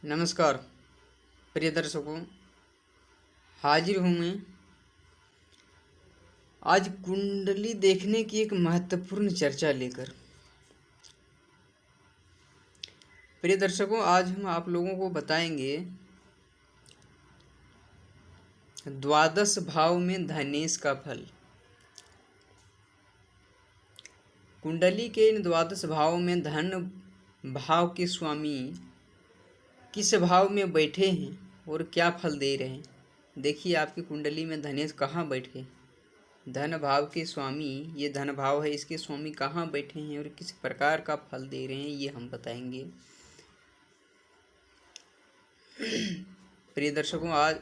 नमस्कार प्रिय दर्शकों, हाजिर हूँ मैं आज कुंडली देखने की एक महत्वपूर्ण चर्चा लेकर। प्रिय दर्शकों, आज हम आप लोगों को बताएंगे द्वादश भाव में धनेश का फल। कुंडली के इन द्वादश भाव में धन भाव के स्वामी किस भाव में बैठे हैं और क्या फल दे रहे हैं। देखिए, आपकी कुंडली में धनेश कहाँ बैठे, धन भाव के स्वामी, ये धन भाव है, इसके स्वामी कहाँ बैठे हैं और किस प्रकार का फल दे रहे हैं, ये हम बताएंगे। प्रिय दर्शकों, आज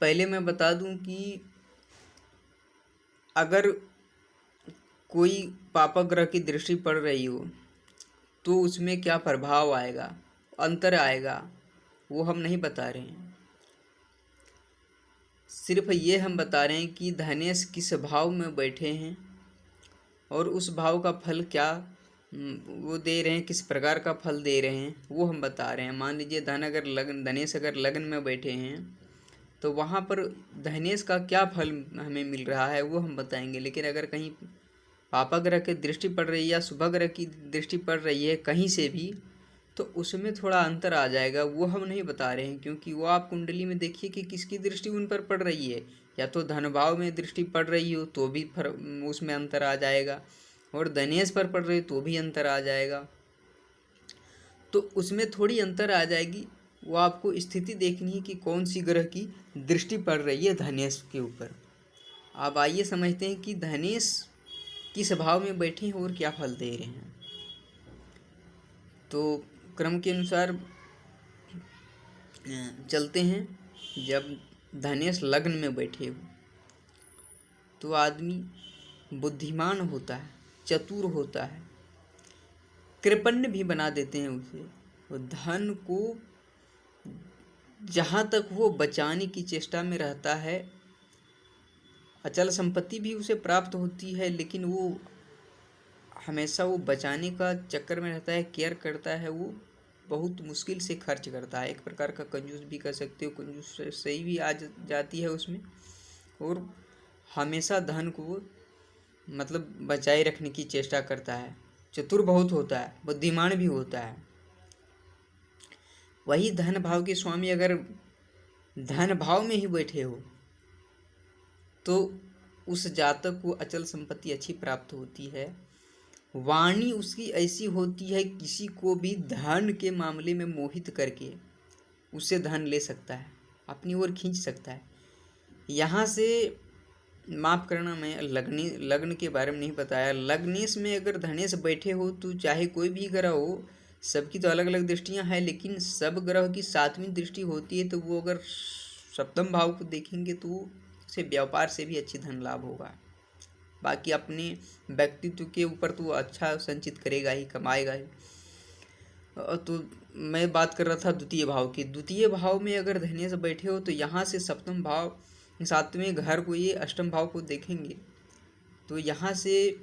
पहले मैं बता दूं कि अगर कोई पापा ग्रह की दृष्टि पड़ रही हो तो उसमें क्या प्रभाव आएगा, अंतर आएगा, वो हम नहीं बता रहे हैं। सिर्फ ये हम बता रहे हैं कि धनेश किस भाव में बैठे हैं और उस भाव का फल क्या वो दे रहे हैं, किस प्रकार का फल दे रहे हैं, वो हम बता रहे हैं। मान लीजिए धनेश अगर लग्न में बैठे हैं तो वहाँ पर धनेश का क्या फल हमें मिल रहा है वो हम बताएंगे। लेकिन अगर कहीं पापा ग्रह की दृष्टि पड़ रही है या शुभ ग्रह की दृष्टि पड़ रही है कहीं से भी, तो उसमें थोड़ा अंतर आ जाएगा, वो हम नहीं बता रहे हैं। क्योंकि वो आप कुंडली में देखिए कि किसकी दृष्टि उन पर पड़ रही है। या तो धन भाव में दृष्टि पड़ रही हो तो भी उसमें अंतर आ जाएगा, और धनेश पर पड़ रही तो भी अंतर आ जाएगा। तो उसमें थोड़ी अंतर आ जाएगी। वो आपको स्थिति देखनी है कि कौन सी ग्रह की दृष्टि पड़ रही है धनेश के ऊपर। अब आइए समझते हैं कि धनेश किस भाव में बैठे हैं और क्या फल दे रहे हैं। तो क्रम के अनुसार चलते हैं। जब धनेश लग्न में बैठे हो तो आदमी बुद्धिमान होता है, चतुर होता है, कृपण भी बना देते हैं उसे। वो धन को जहाँ तक वो बचाने की चेष्टा में रहता है, अचल संपत्ति भी उसे प्राप्त होती है, लेकिन वो हमेशा वो बचाने का चक्कर में रहता है, केयर करता है। वो बहुत मुश्किल से खर्च करता है, एक प्रकार का कंजूस भी कह सकते हो, कंजूस सही भी आ जाती है उसमें। और हमेशा धन को मतलब बचाए रखने की चेष्टा करता है, चतुर बहुत होता है, बुद्धिमान भी होता है। वही धन भाव के स्वामी अगर धन भाव में ही बैठे हो तो उस जातक को अचल संपत्ति अच्छी प्राप्त होती है। वाणी उसकी ऐसी होती है, किसी को भी धन के मामले में मोहित करके उससे धन ले सकता है, अपनी ओर खींच सकता है। यहाँ से माफ़ करना, मैं लग्न के बारे में नहीं बताया। लग्नेश में अगर धनेश बैठे हो तो चाहे कोई भी ग्रह हो, सबकी तो अलग अलग दृष्टियाँ हैं, लेकिन सब ग्रह की सातवीं दृष्टि होती है। तो वो अगर सप्तम भाव को देखेंगे तो उसे व्यापार से भी अच्छी धन लाभ होगा। बाकी अपने व्यक्तित्व के ऊपर तो अच्छा संचित करेगा ही, कमाएगा ही। तो मैं बात कर रहा था द्वितीय भाव की। द्वितीय भाव में अगर धनेश बैठे हो तो यहाँ से सप्तम भाव, सातवें घर को, ये अष्टम भाव को देखेंगे तो यहाँ से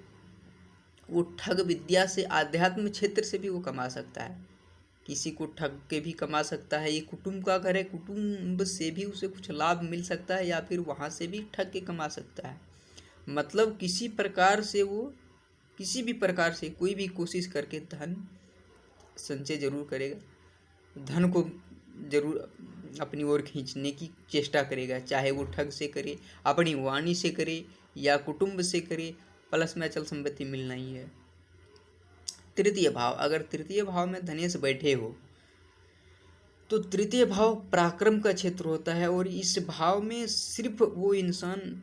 वो ठग विद्या से, आध्यात्म क्षेत्र से भी वो कमा सकता है। किसी को ठग के भी कमा सकता है। ये कुटुंब का घर है, कुटुंब से भी उसे कुछ लाभ मिल सकता है, या फिर वहाँ से भी ठग के कमा सकता है। मतलब किसी प्रकार से वो, किसी भी प्रकार से कोई भी कोशिश करके धन संचय जरूर करेगा, धन को जरूर अपनी ओर खींचने की चेष्टा करेगा। चाहे वो ठग से करे, अपनी वाणी से करे, या कुटुंब से करे, प्लस में अचल संपत्ति मिलना ही है। तृतीय भाव, अगर तृतीय भाव में धनेश बैठे हो तो तृतीय भाव पराक्रम का क्षेत्र होता है। और इस भाव में सिर्फ वो इंसान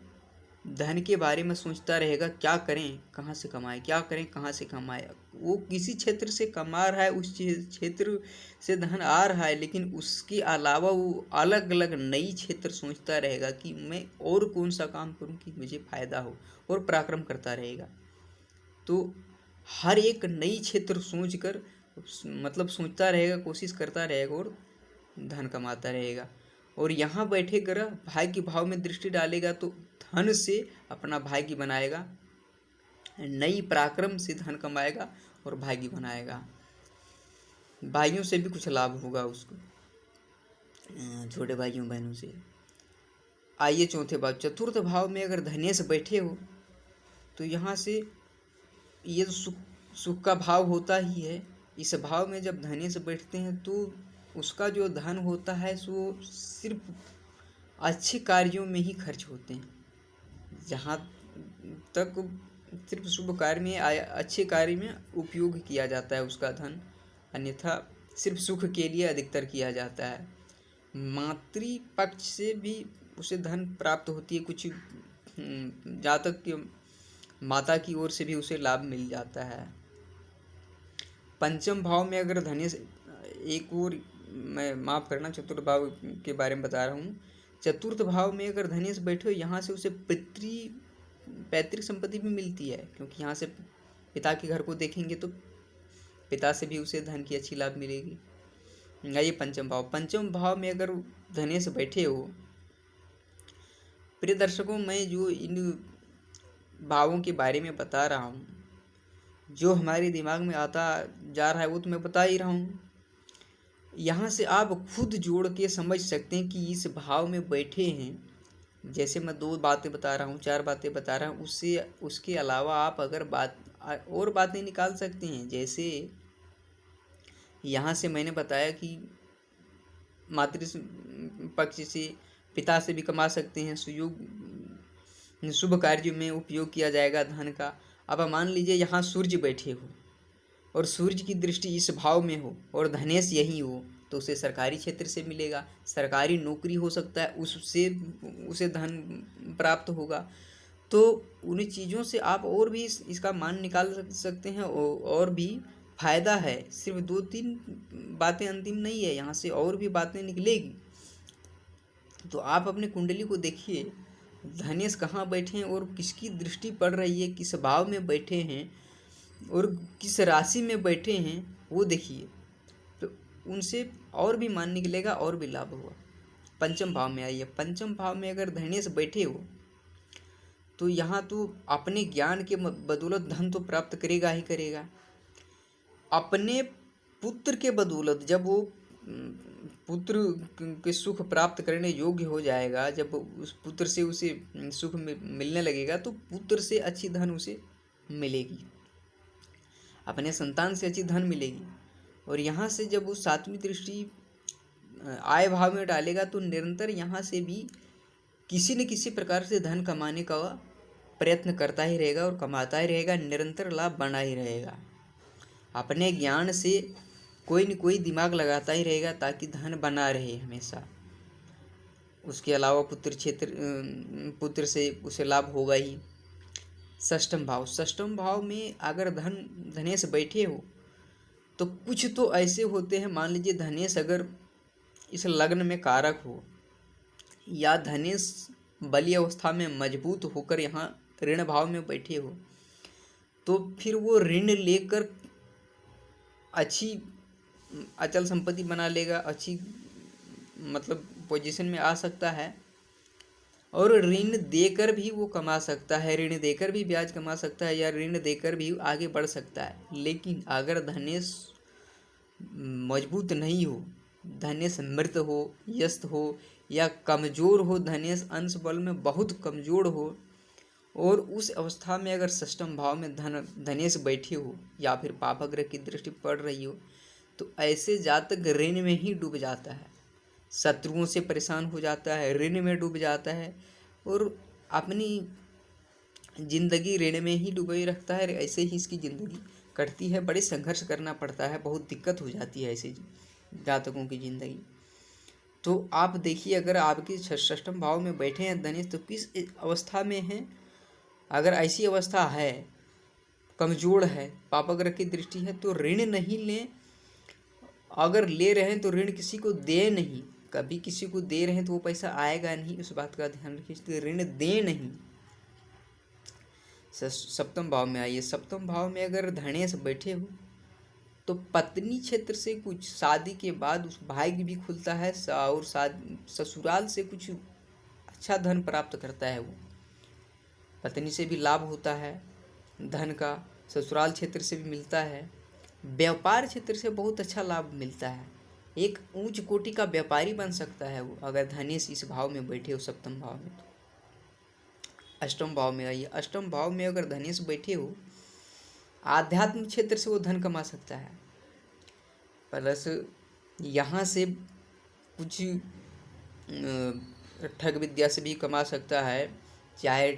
धन के बारे में सोचता रहेगा, क्या करें कहाँ से कमाए, क्या करें कहाँ से कमाए। वो किसी क्षेत्र से कमा रहा है, उस क्षेत्र से धन आ रहा है, लेकिन उसके अलावा वो अलग अलग नई क्षेत्र सोचता रहेगा कि मैं और कौन सा काम करूं कि मुझे फायदा हो, और पराक्रम करता रहेगा। तो हर एक नई क्षेत्र सोचकर मतलब सोचता रहेगा, कोशिश करता रहेगा और धन कमाता रहेगा। और यहाँ बैठे ग्रह भाग्य भाव में दृष्टि डालेगा तो धन से अपना भाग्य बनाएगा, नई पराक्रम से धन कमाएगा और भाग्य बनाएगा। भाइयों से भी कुछ लाभ होगा उसको, छोटे भाइयों बहनों से। आइए चौथे भाव, चतुर्थ भाव में अगर धनेश बैठे हो तो यहाँ से ये तो सुख सुख का भाव होता ही है। इस भाव में जब धनेश बैठते हैं तो उसका जो धन होता है सो सिर्फ अच्छे कार्यों में ही खर्च होते हैं। जहाँ तक सिर्फ शुभ कार्य में अच्छे कार्य में उपयोग किया जाता है उसका धन, अन्यथा सिर्फ सुख के लिए अधिकतर किया जाता है। मातृ पक्ष से भी उसे धन प्राप्त होती है, कुछ जातक के माता की ओर से भी उसे लाभ मिल जाता है। पंचम भाव में अगर धनेश, एक और मैं माफ़ करना, चतुर्थ भाव के बारे में बता रहा हूँ। चतुर्थ भाव में अगर धनेश बैठे हो, यहाँ से उसे पैतृक संपत्ति भी मिलती है, क्योंकि यहाँ से पिता के घर को देखेंगे तो पिता से भी उसे धन की अच्छी लाभ मिलेगी। ये पंचम भाव। पंचम भाव में अगर धनेश बैठे हो, प्रिय दर्शकों, मैं जो इन भावों के बारे में बता रहा हूँ, जो हमारे दिमाग में आता जा रहा है वो तो मैं बता ही रहा हूँ। यहाँ से आप खुद जोड़ के समझ सकते हैं कि इस भाव में बैठे हैं। जैसे मैं 2 बातें बता रहा हूँ, 4 बातें बता रहा हूँ, उसके अलावा आप अगर और बातें निकाल सकते हैं। जैसे यहाँ से मैंने बताया कि मातृ पक्ष से पिता से भी कमा सकते हैं, शुभ कार्य में उपयोग किया जाएगा धन का। अब मान लीजिए यहाँ सूर्य बैठे हो और सूर्य की दृष्टि इस भाव में हो और धनेश यही हो, तो उसे सरकारी क्षेत्र से मिलेगा, सरकारी नौकरी हो सकता है, उससे उसे धन प्राप्त होगा। तो उन चीज़ों से आप और भी इसका मान निकाल सकते हैं, और भी फायदा है। सिर्फ 2-3 बातें अंतिम नहीं है, यहाँ से और भी बातें निकलेगी। तो आप अपने कुंडली को देखिए, धनेश कहाँ बैठे हैं और किसकी दृष्टि पड़ रही है, किस भाव में बैठे हैं और किस राशि में बैठे हैं, वो देखिए, तो उनसे और भी मान निकलेगा और भी लाभ होगा। पंचम भाव में आइए। पंचम भाव में अगर धनेश बैठे हो तो यहाँ तो अपने ज्ञान के बदौलत धन तो प्राप्त करेगा ही करेगा। अपने पुत्र के बदौलत, जब वो पुत्र के सुख प्राप्त करने योग्य हो जाएगा, जब उस पुत्र से उसे सुख मिलने लगेगा, तो पुत्र से अच्छी धन उसे मिलेगी, अपने संतान से अच्छी धन मिलेगी। और यहाँ से जब वो 7वीं दृष्टि आय भाव में डालेगा तो निरंतर यहाँ से भी किसी न किसी प्रकार से धन कमाने का प्रयत्न करता ही रहेगा और कमाता ही रहेगा, निरंतर लाभ बना ही रहेगा। अपने ज्ञान से कोई न कोई दिमाग लगाता ही रहेगा ताकि धन बना रहे हमेशा। उसके अलावा पुत्र से उसे लाभ होगा ही। षष्ठम भाव। षष्ठम भाव में अगर धनेश बैठे हो तो कुछ तो ऐसे होते हैं, मान लीजिए धनेश अगर इस लग्न में कारक हो या धनेश बली अवस्था में मजबूत होकर यहाँ ऋण भाव में बैठे हो, तो फिर वो ऋण लेकर अच्छी अचल संपत्ति बना लेगा, अच्छी मतलब पोजीशन में आ सकता है, और ऋण देकर भी वो कमा सकता है, ऋण देकर भी ब्याज कमा सकता है, या ऋण देकर भी आगे बढ़ सकता है। लेकिन अगर धनेश मजबूत नहीं हो, धनेश मृत हो, यस्त हो या कमज़ोर हो, धनेश अंश बल में बहुत कमज़ोर हो, और उस अवस्था में अगर षष्ठम भाव में धनेश बैठे हो या फिर पाप ग्रह की दृष्टि पड़ रही हो, तो ऐसे जातक ऋण में ही डूब जाता है, शत्रुओं से परेशान हो जाता है, ऋण में डूब जाता है और अपनी जिंदगी ऋण में ही डूबे रखता है। ऐसे ही इसकी ज़िंदगी कटती है, बड़े संघर्ष करना पड़ता है, बहुत दिक्कत हो जाती है ऐसे जातकों की ज़िंदगी। तो आप देखिए, अगर आपके षष्ठम भाव में बैठे हैं धनेश, तो किस अवस्था में हैं। अगर ऐसी अवस्था है, कमज़ोर है, पापग्रह की दृष्टि है, तो ऋण नहीं लें। अगर ले रहे हैं तो ऋण किसी को दे नहीं, कभी किसी को दे रहे हैं तो वो पैसा आएगा नहीं, उस बात का ध्यान रखिए, तो ऋण दे नहीं। सप्तम भाव में आइए। सप्तम भाव में अगर धनेश बैठे हो तो पत्नी क्षेत्र से कुछ शादी के बाद उस भाग्य भी खुलता है, और ससुराल से कुछ अच्छा धन प्राप्त करता है। वो पत्नी से भी लाभ होता है, धन का ससुराल क्षेत्र से भी मिलता है, व्यापार क्षेत्र से बहुत अच्छा लाभ मिलता है। एक उच्च कोटि का व्यापारी बन सकता है वो, अगर धनेश इस भाव में बैठे हो सप्तम भाव में। तो अष्टम भाव में आइए, अष्टम भाव में अगर धनेश बैठे हो, आध्यात्म क्षेत्र से वो धन कमा सकता है, प्लस यहाँ से कुछ ठग विद्या से भी कमा सकता है, चाहे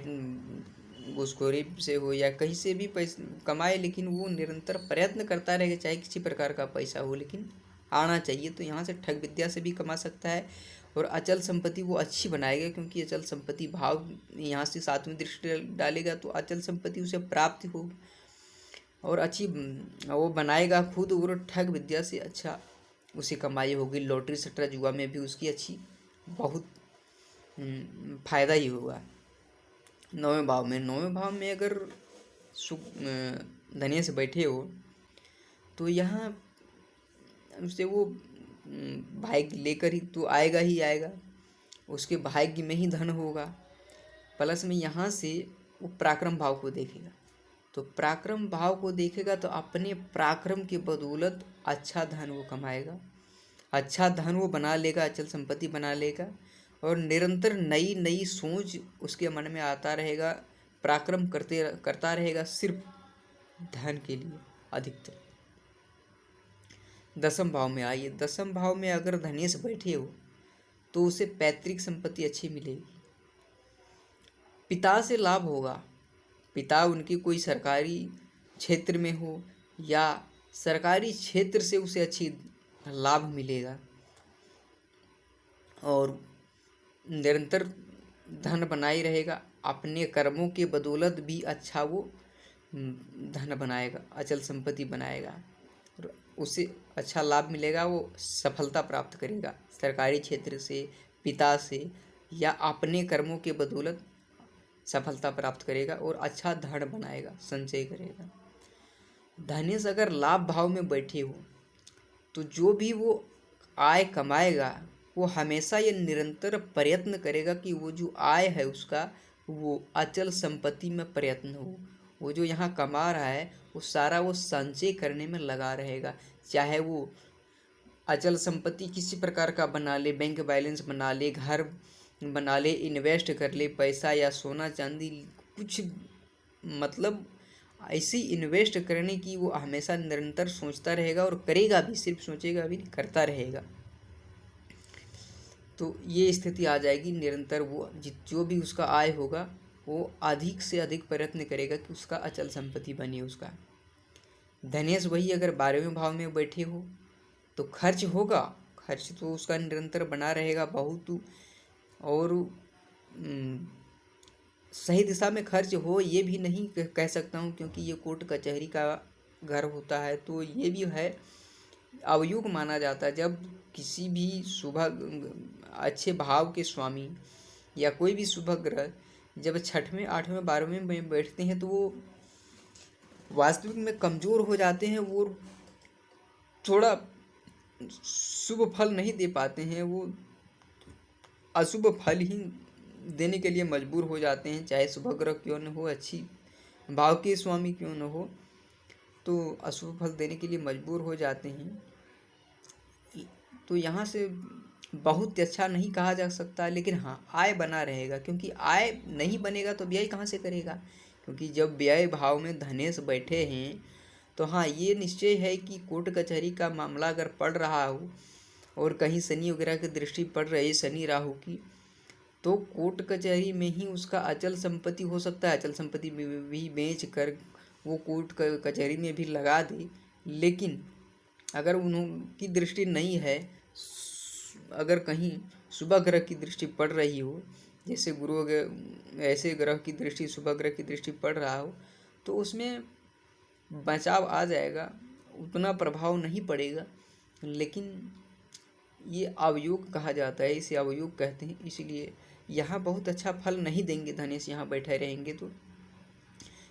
घूसखोरी से हो या कहीं से भी पैसा कमाए, लेकिन वो निरंतर प्रयत्न करता रहेगा, चाहे किसी प्रकार का पैसा हो लेकिन आना चाहिए। तो यहाँ से ठग विद्या से भी कमा सकता है, और अचल संपत्ति वो अच्छी बनाएगा, क्योंकि अचल संपत्ति भाव यहाँ से सातवीं दृष्टि डालेगा तो अचल संपत्ति उसे प्राप्ति होगी और अच्छी वो बनाएगा खुद, और ठग विद्या से अच्छा उसे कमाई होगी। लॉटरी सट्टा जुआ में भी उसकी अच्छी बहुत फायदा ही होगा। नौवें भाव में अगर धनेश बैठे हो तो यहाँ उससे वो भाग्य लेकर ही तो आएगा ही आएगा, उसके भाग्य में ही धन होगा। प्लस में यहाँ से वो पराक्रम भाव को देखेगा, तो पराक्रम भाव को देखेगा तो अपने पराक्रम के बदौलत अच्छा धन वो कमाएगा, अच्छा धन वो बना लेगा, अचल संपत्ति बना लेगा, और निरंतर नई नई सोच उसके मन में आता रहेगा, पराक्रम करता रहेगा सिर्फ धन के लिए अधिकतर। दसम भाव में आइए, दसम भाव में अगर धनेश बैठे हो तो उसे पैतृक संपत्ति अच्छी मिलेगी, पिता से लाभ होगा, पिता उनकी कोई सरकारी क्षेत्र में हो या सरकारी क्षेत्र से उसे अच्छी लाभ मिलेगा, और निरंतर धन बनाए रहेगा, अपने कर्मों के बदौलत भी अच्छा वो धन बनाएगा, अचल संपत्ति बनाएगा, और उसे अच्छा लाभ मिलेगा, वो सफलता प्राप्त करेगा सरकारी क्षेत्र से, पिता से या अपने कर्मों के बदौलत सफलता प्राप्त करेगा और अच्छा धन बनाएगा, संचय करेगा। धनेश अगर लाभ भाव में बैठे हो तो जो भी वो आय कमाएगा वो हमेशा ये निरंतर प्रयत्न करेगा कि वो जो आय है उसका वो अचल संपत्ति में प्रयत्न हो, वो जो यहाँ कमा रहा है वो सारा वो संचय करने में लगा रहेगा, चाहे वो अचल संपत्ति किसी प्रकार का बना ले, बैंक बैलेंस बना ले, घर बना ले, इन्वेस्ट कर ले पैसा या सोना चांदी कुछ, मतलब ऐसी इन्वेस्ट करने की वो हमेशा निरंतर सोचता रहेगा और करेगा भी, सिर्फ सोचेगा भी नहीं, करता रहेगा। तो ये स्थिति आ जाएगी, निरंतर वो जो भी उसका आय होगा वो अधिक से अधिक प्रयत्न करेगा कि उसका अचल संपत्ति बने उसका। धनेश वही अगर 12वें भाव में बैठे हो तो खर्च होगा, खर्च तो उसका निरंतर बना रहेगा बहुत, और सही दिशा में खर्च हो ये भी नहीं कह सकता हूँ, क्योंकि ये कोर्ट कचहरी का घर होता है, तो ये भी है अवयुग माना जाता है। जब किसी भी शुभ अच्छे भाव के स्वामी या कोई भी शुभ ग्रह जब 6वें 8वें 12वें में बैठते हैं तो वो वास्तविक में कमज़ोर हो जाते हैं, वो थोड़ा शुभ फल नहीं दे पाते हैं, वो अशुभ फल ही देने के लिए मजबूर हो जाते हैं, चाहे शुभ ग्रह क्यों न हो, अच्छी भाव के स्वामी क्यों न हो, तो अशुभ फल देने के लिए मजबूर हो जाते हैं। तो यहाँ से बहुत अच्छा नहीं कहा जा सकता, लेकिन हाँ आय बना रहेगा, क्योंकि आय नहीं बनेगा तो व्यय कहाँ से करेगा, क्योंकि जब व्यय भाव में धनेश बैठे हैं तो हाँ ये निश्चय है कि कोर्ट कचहरी का मामला अगर पड़ रहा हो और कहीं शनि वगैरह की दृष्टि पड़ रही, शनि राहु की, तो कोर्ट कचहरी में ही उसका अचल संपत्ति हो सकता है, अचल संपत्ति भी बेच कर वो कोर्ट कचहरी में भी लगा दे। लेकिन अगर उनकी दृष्टि नहीं है, अगर कहीं शुभ ग्रह की दृष्टि पड़ रही हो, जैसे गुरु ऐसे ग्रह की दृष्टि शुभ ग्रह की दृष्टि पड़ रहा हो, तो उसमें बचाव आ जाएगा, उतना प्रभाव नहीं पड़ेगा। लेकिन ये अवयोग कहा जाता है, इसे अवयोग कहते हैं, इसलिए यहाँ बहुत अच्छा फल नहीं देंगे धनेश यहाँ बैठे रहेंगे तो,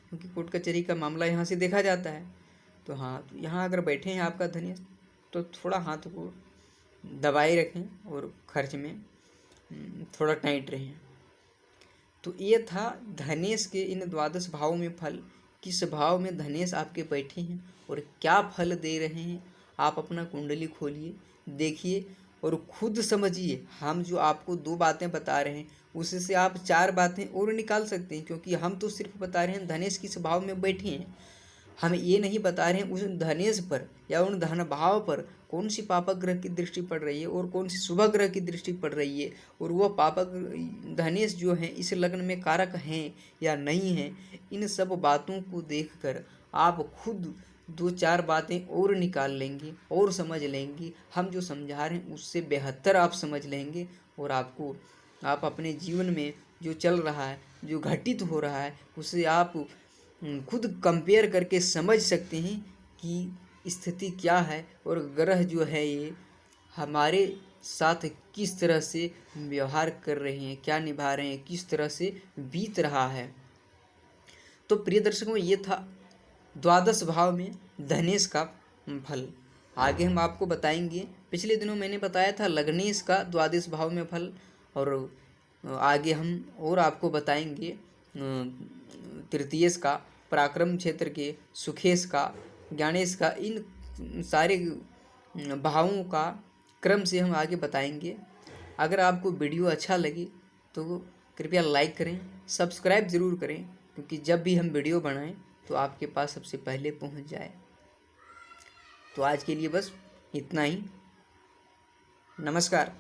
क्योंकि कोर्ट कचहरी का मामला यहाँ से देखा जाता है। तो हाँ, तो यहाँ अगर बैठे हैं आपका धनेश तो थोड़ा हाथ को दबाए रखें और खर्च में थोड़ा टाइट रहें। तो ये था धनेश के इन द्वादश भावों में फल किस भाव में धनेश आपके बैठे हैं और क्या फल दे रहे हैं। आप अपना कुंडली खोलिए, देखिए और खुद समझिए। हम जो आपको 2 बातें बता रहे हैं उससे आप 4 बातें और निकाल सकते हैं, क्योंकि हम तो सिर्फ बता रहे हैं धनेश किस भाव में बैठे हैं। हम ये नहीं बता रहे हैं उस धनेश पर या उन धन भाव पर कौन सी पापक ग्रह की दृष्टि पड़ रही है और कौन सी शुभ ग्रह की दृष्टि पड़ रही है, और वह पापक धनेश जो हैं इस लग्न में कारक हैं या नहीं हैं। इन सब बातों को देखकर आप खुद 2-4 बातें और निकाल लेंगे और समझ लेंगे। हम जो समझा रहे हैं उससे बेहतर आप समझ लेंगे, और आप अपने जीवन में जो चल रहा है, जो घटित हो रहा है, उससे आप खुद कंपेयर करके समझ सकते हैं कि स्थिति क्या है और ग्रह जो है ये हमारे साथ किस तरह से व्यवहार कर रहे हैं, क्या निभा रहे हैं, किस तरह से बीत रहा है। तो प्रिय दर्शकों, ये था द्वादश भाव में धनेश का फल। आगे हम आपको बताएंगे, पिछले दिनों मैंने बताया था लग्नेश का द्वादश भाव में फल, और आगे हम और आपको बताएंगे तृतीयेश का, पराक्रम क्षेत्र के सुखेश का, ज्ञानेश का। इन सारे भावों का क्रम से हम आगे बताएंगे। अगर आपको वीडियो अच्छा लगे तो कृपया लाइक करें, सब्सक्राइब ज़रूर करें, क्योंकि जब भी हम वीडियो बनाएं तो आपके पास सबसे पहले पहुंच जाए। तो आज के लिए बस इतना ही। नमस्कार।